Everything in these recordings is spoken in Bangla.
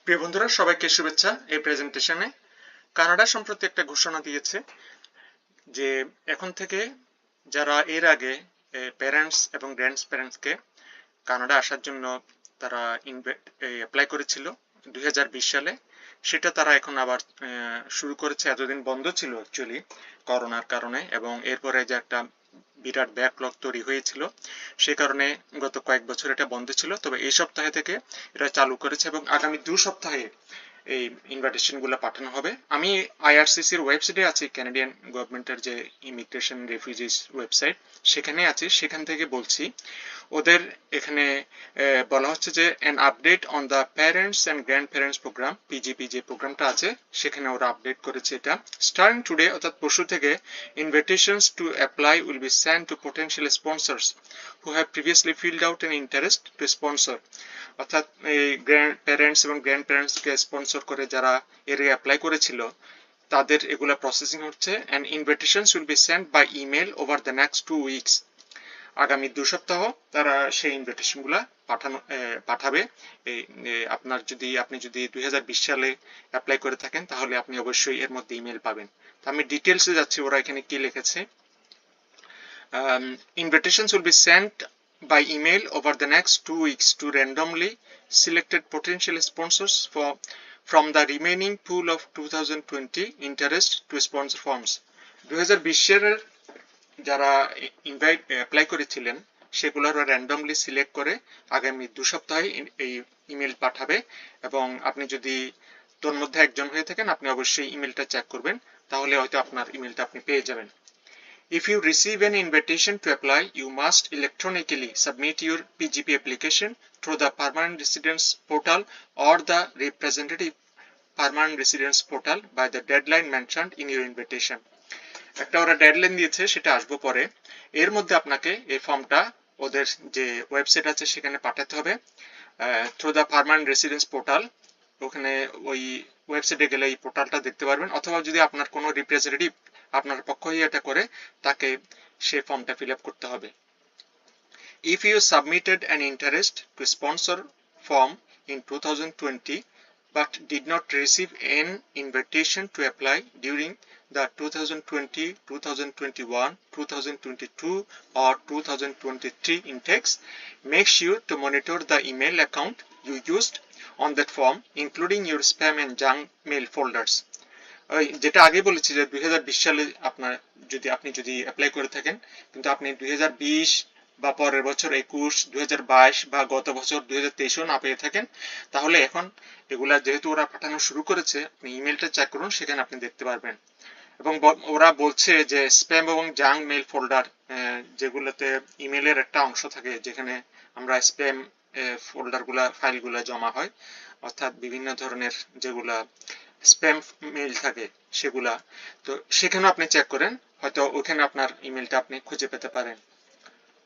প্রিয় বন্ধুরা, সবাইকে শুভেচ্ছা। এই প্রেজেন্টেশনে কানাডা সম্প্রতি একটা ঘোষণা দিয়েছে যে এখন থেকে যারা এর আগে প্যারেন্টস এবং গ্র্যান্ড প্যারেন্টসকে কানাডা আসার জন্য তারা অ্যাপ্লাই করেছিল 2020 সালে, সেটা তারা এখন আবার শুরু করেছে। এতদিন বন্ধ ছিল অ্যাকচুয়ালি করোনার কারণে, এবং এরপরে যে একটা বিরাট ব্যাকলগ তৈরি হয়েছিল সে কারণে গত কয়েক বছর এটা বন্ধ ছিল। তবে এই সপ্তাহে থেকে এটা চালু করেছে এবং আগামী 2 সপ্তাহে এই ইনভাইটেশন গুলো পাঠানো হবে। আমি আইআরসিসির ওয়েবসাইটে আছি, ক্যানাডিয়ান গভর্নমেন্টের যে ইমিগ্রেশন রেফিউজিস ওয়েবসাইট, সেখানে আছি। সেখান থেকে বলছি ওদের এখানে বলা হচ্ছে যে an update on the parents and grandparents program, PGP যে প্রোগ্রামটা আছে সেখানে ওরা আপডেট করেছে এটা starting today, অর্থাৎ পরশু থেকে invitations to apply will be sent to potential sponsors who have previously filled out an interest to sponsor। অর্থাৎ এই প্যারেন্টস এবং গ্র্যান্ড প্যারেন্টসকে স্পন্সর করে যারা এর অ্যাপ্লাই করেছিল তাদের এগুলা প্রসেসিং হচ্ছে, and invitations will be sent by email over the next 2 weeks। আগামী 2 সপ্তাহ তারা সেই ইনভিটেশন গুলা পাঠাবে। আপনি যদি 2020 সালে অ্যাপ্লাই করে থাকেন তাহলে আপনি অবশ্যই এর মধ্যে ইমেল পাবেন। তো আমি ডিটেলসে যাচ্ছি ওরা এখানে কি লিখেছে। Invitations will be sent by email over the next 2 weeks to randomly selected potential sponsors from the remaining pool of 2020 interest to sponsor forms। 2020 সালের যারা অ্যাপ্লাই করেছিলেন সেগুলোর র্যান্ডমলি সিলেক্ট করে আগামী 2 সপ্তাহে এই ইমেল পাঠাবে। এবং আপনি যদি তোর মধ্যে একজন হয়ে থাকেন আপনি অবশ্যই ইমেলটা চেক করবেন, তাহলে হয়তো আপনার ইমেলটা আপনি পেয়ে যাবেন। If you receive an invitation to apply, you must electronically submit your PGP application through the Permanent Residence Portal or the Representative Permanent Residence Portal by the deadline mentioned in your invitation। একটা ওরা ডেডলাইন দিয়েছে, সেটা আসবো পরে। এর মধ্যে আপনাকে এই ফর্মটা ওদের যে ওয়েবসাইট আছে সেখানে পাঠাতে হবে through the permanent residence portal. ওখানে ওই ওয়েবসাইটে গেলে এই পোর্টালটা দেখতে পারবেন, অথবা যদি আপনার কোনো রিপ্রেজেন্টেটিভ আপনার পক্ষে এটা করে তাকে সেই ফর্মটা ফিল আপ করতে হবে। If you submitted an interest to sponsor form in 2020 but did not receive an invitation to apply during the 2020, 2021, 2022 or 2023 intakes, make sure to monitor the email account you used on that form, including your spam and junk mail folders। ওই যেটা আগে বলেছি যে 2020 সালে আপনি যদি অ্যাপ্লাই করে থাকেন কিন্তু আপনি 2020 বা পরের বছর 21, 2022 বা গত বছর 2023 না পেয়ে থাকেন, তাহলে এখন এগুলা যেহেতু ওরা পাঠানো শুরু করেছে, আপনি ইমেলটা চেক করুন, সেখানে আপনি দেখতে পারবেন। এবং ওরা বলছে যে স্প্যাম এবং জাঙ্ক মেল ফোল্ডার, যেগুলোতে ইমেলের একটা অংশ থাকে যেখানে আমরা স্প্যাম ফোল্ডারগুলা ফাইলগুলা জমা হয়, অর্থাৎ বিভিন্ন ধরনের যেগুলা স্প্যাম মেইল থাকে সেগুলা, তো সেখানে আপনি চেক করেন, হয়তো ওখানে আপনার ইমেলটা আপনি খুঁজে পেতে পারেন।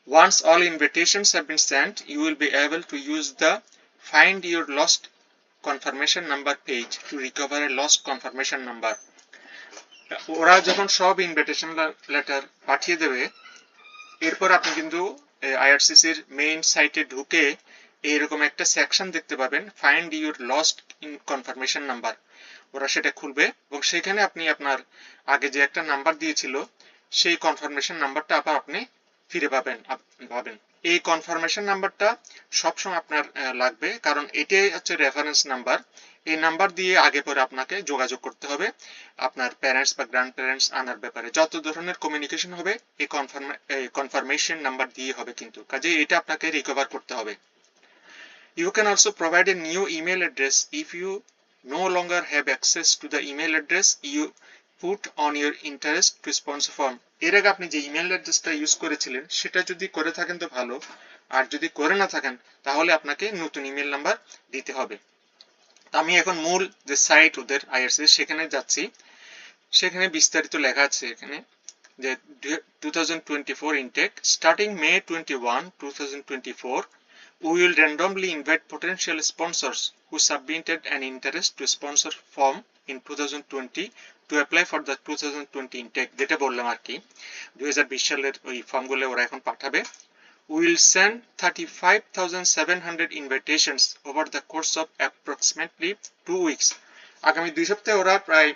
Once all invitations have been sent, you will be able to use the Find Your Lost Confirmation Number page to recover a lost confirmation number। ওরা যখন সব ইনভিটেশন লেটার পাঠিয়ে দেবে, এরপর আপনি কিন্তু আইআরসিসির মেইন সাইটে ঢুকে এইরকম একটা সেকশন দেখতে পাবেন, find your lost confirmation number. ওরা সেটা খুলবে এবং সেখানে আপনি আপনার আগে যে একটা নাম্বার দিয়েছিল সেই কনফার্মেশন নাম্বারটা আবার আপনি ফিরে পাবেন। এই কনফার্মেশন নাম্বারটা সবসময় আপনার লাগবে, কারণ এটাই হচ্ছে রেফারেন্স নাম্বার। এই নাম্বার দিয়ে আগে পরে আপনাকে যোগাযোগ করতে হবে আপনার প্যারেন্টস বা গ্র্যান্ড প্যারেন্টস আনার ব্যাপারে। যত ধরনের কমিউনিকেশন হবে এই কনফার্মেশন নাম্বার দিয়ে হবে, কিন্তু কাজে এটা আপনাকে রিকভার করতে হবে। You can also provide a new email address if you no longer have access to the email address you put on your interest to sponsor form। এর আগে আপনি যে ইমেল অ্যাড্রেসটা ইউজ করেছিলেন সেটা যদি করে থাকেন তো ভালো, আর যদি করে না থাকেন তাহলে আপনাকে নতুন ইমেল নাম্বার দিতে হবে। আমি এখন মূল যে সাইট ওদের আইআরসি সেখানে যাচ্ছি, সেখানে বিস্তারিত লেখা আছে এখানে যে 2024 intact starting May 21, 2024 we will randomly invite potential sponsors who submitted an interest to sponsor form in 2020 to apply for the 2020 intake। যেটা বললাম আর কি, 2020 সালের ওই ফর্মগুলো ওরা এখন পাঠাবে। We will send 35,700 invitations over the course of approximately 2 weeks. আগামী 2 সপ্তাহে ওরা প্রায়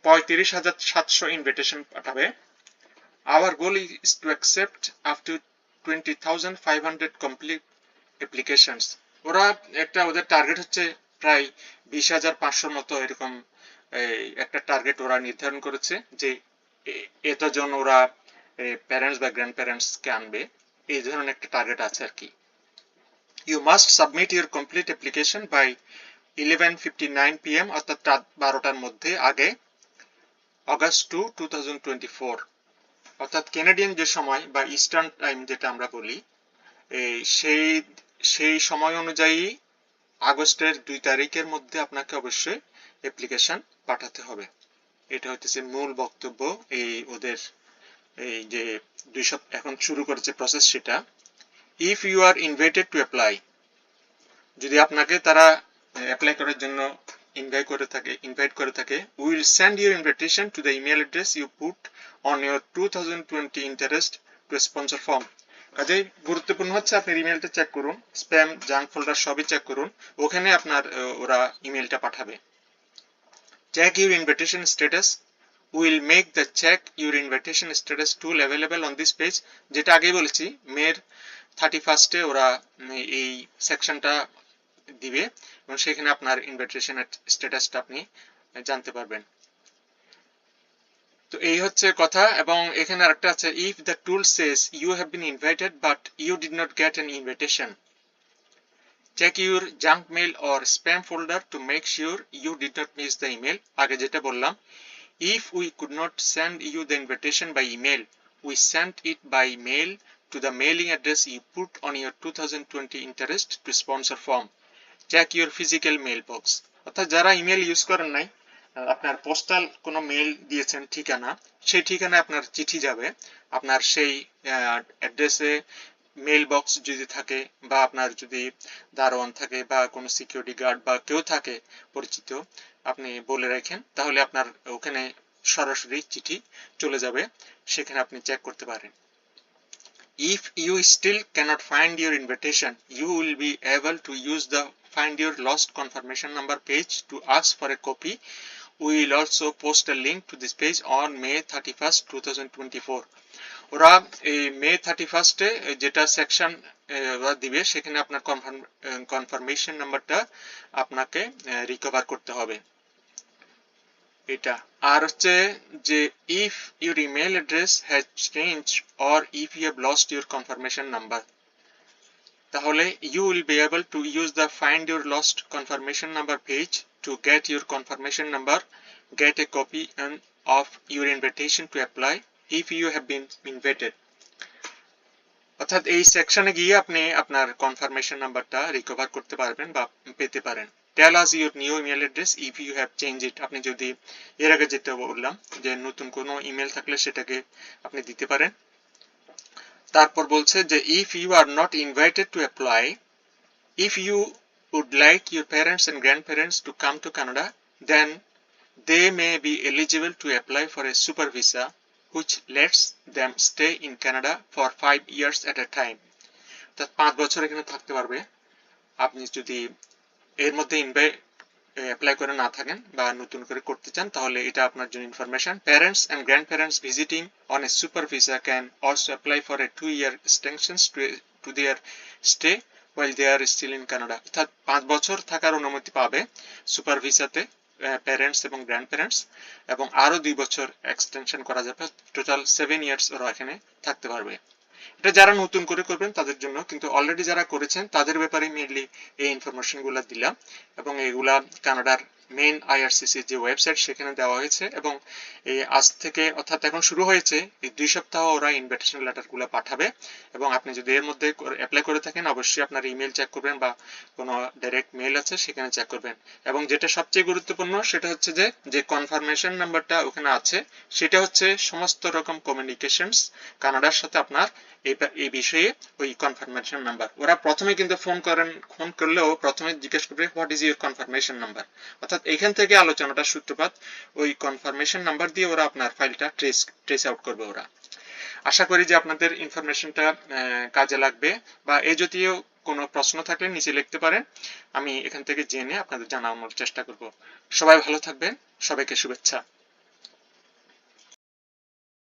35,700 ইনভিটেশন পাঠাবে। Our goal is to accept up to 20,500 complete applications. ওরা একটা ওদের টার্গেট হচ্ছে প্রায় 20,500 মতো এরকম একটা টার্গেট ওরা নির্ধারণ করেছে যে এতজন ওরা প্যারেন্টস বা গ্র্যান্ড প্যারেন্টসকে আনবে, এই ধরনের একটা টার্গেট আছে আর কি। You must submit your complete application by 11:59 PM অর্থাৎ রাত 12টার মধ্যে আগে August 2, 2024, অর্থাৎ কানাডিয়ান যে সময় বা ইস্টার্ন টাইম যেটা আমরা বলি, সেই সময় অনুযায়ী আগস্টের 2 তারিখের মধ্যে আপনাকে অবশ্যই অ্যাপ্লিকেশন পাঠাতে হবে। এটা হচ্ছে মূল বক্তব্য এই ওদের এই যে 2 সপ্তাহ এখন শুরু করেছে প্রসেস সেটা। If you are invited to apply, যদি আপনাকে তারা অ্যাপ্লাই করার জন্য ইনভাইট করে থাকে, we will send your invitation to the email address you put on your 2020 interest to sponsor form. কাজেই গুরুত্বপূর্ণ হচ্ছে আপনার ইমেলটা চেক করুন, স্প্যাম জাঙ্ক ফোল্ডার সবই চেক করুন, ওখানে আপনার ওরা ইমেলটা পাঠাবে। Check your invitation status. We will make the check your invitation status tool available on this page. যেটা আগেই বলেছি, মের 31 ওরা এই সেকশনটা দিবে এবং সেখানে আপনার ইনভিটেশন স্ট্যাটাসটা আপনি জানতে পারবেন। তো এই হচ্ছে কথা। এবং এখানে আরেকটা আছে, if the tool says you have been invited but you did not get an invitation, check your junk mail or spam folder to make sure you did not miss the email. আগে যেটা বললাম, if we could not send you the invitation by email, we sent it by mail to the mailing address you put on your 2020 interest to sponsor form. Check your physical mailbox. অর্থাৎ যারা ইমেল ইউজ করেন নাই, আপনার পোস্টাল কোনো মেইল দিয়েছেন ঠিকানা, সেই ঠিকানায় আপনার চিঠি যাবে। আপনার সেই অ্যাড্রেসে মেইল বক্স যদি থাকে বা আপনার যদি দারোয়ান থাকে বা কোনো সিকিউরিটি গার্ড বা কেউ থাকে পরিচিত, আপনি বলে রাখেন, তাহলে আপনার ওখানে সরাসরি চিঠি চলে যাবে, সেখানে আপনি চেক করতে পারেন। If you still cannot find your invitation, you will be able to use the Find Your Lost Confirmation Number page to ask for a copy. We will also post a link to this page on May 31st, 2024. ওরা এই মে 31st যেটা সেকশন ওরা দিবে, সেখানে আপনার কনফার্মেশন নাম্বারটা আপনাকে রিকভার করতে হবে। এটা আর হচ্ছে যে if your email address has changed or if you have lost your confirmation number, তাহলে you will be able to use the Find Your Lost Confirmation Number page to get your confirmation number, get a copy of your invitation to apply if you have been invited. অর্থাৎ এই সেকশনে গিয়ে আপনি আপনার কনফার্মেশন নাম্বারটা রিকভার করতে পারবেন বা পেতে পারেন। Tell us your new email address if you have changed it. আপনি যদি এর আগে যেটা বললাম যে নতুন কোনো ইমেল থাকলে সেটাকে আপনি দিতে পারেন। তারপর বলছে যে if you are not invited to apply, if you would like your parents and grandparents to come to Canada, then they may be eligible to apply for a super visa which lets them stay in Canada for 5 years at a time. অর্থাৎ 5 বছর এখানে থাকতে পারবে। আপনি যদি এর মধ্যে অ্যাপ্লাই করে না থাকেন বা নতুন করে করতে চান, তাহলে এটা আপনার জন্য information. Parents and grandparents visiting on a super visa can also apply for a 2-year extension to their stay while they are still in Canada. অর্থাৎ 5 বছর থাকার অনুমতি পাবে সুপার ভিসাতে প্যারেন্টস এবং গ্র্যান্ডপ্যারেন্টস, এবং আরো 2 বছর এক্সটেনশন করা যাবে, টোটাল 7 ইয়ার্স ওরা এখানে থাকতে পারবে। এটা যারা নতুন করে করবেন তাদের জন্য, কিন্তু অলরেডি যারা করেছেন তাদের ব্যাপারে মেইনলি এই ইনফরমেশন গুলা দিলাম, এবং এগুলা কানাডার মেইন আইআরসিসি যে ওয়েবসাইট সেখানে দেওয়া হয়েছে, এবং এই আজ থেকে অর্থাৎ এখন শুরু হয়েছে, এই 2 সপ্তাহ ওরা ইনভিটেশন লেটার গুলো পাঠাবে, এবং আপনি যদি এর মধ্যে অ্যাপ্লাই করে থাকেন অবশ্যই আপনার ইমেল চেক করবেন বা কোনো ডাইরেক্ট মেইল আছে সেখানে চেক করবেন। এবং যেটা সবচেয়ে গুরুত্বপূর্ণ সেটা হচ্ছে যে কনফার্মেশন নাম্বারটা ওখানে আছে সেটা হচ্ছে সমস্ত রকম কমিউনিকেশনস কানাডার সাথে আপনার এই বিষয়ে ওই কনফার্মেশন নাম্বার। ওরা প্রথমে কিন্তু ফোন করলেও প্রথমে জিজ্ঞেস করবে what is your confirmation number, অর্থাৎ এখান থেকে আলোচনাটা সূত্রপাত, ওই কনফার্মেশন নাম্বার দিয়ে ওরা আপনার ফাইলটা ট্রেস আউট করবে ওরা। আশা করি যে আপনাদের ইনফরমেশনটা কাজে লাগবে, বা এই জাতীয় কোনো প্রশ্ন থাকলে নিচে লিখতে পারেন, আমি এখান থেকে জেনে আপনাদের জানানোর চেষ্টা করব। সবাই ভালো থাকবেন, সবাইকে শুভেচ্ছা।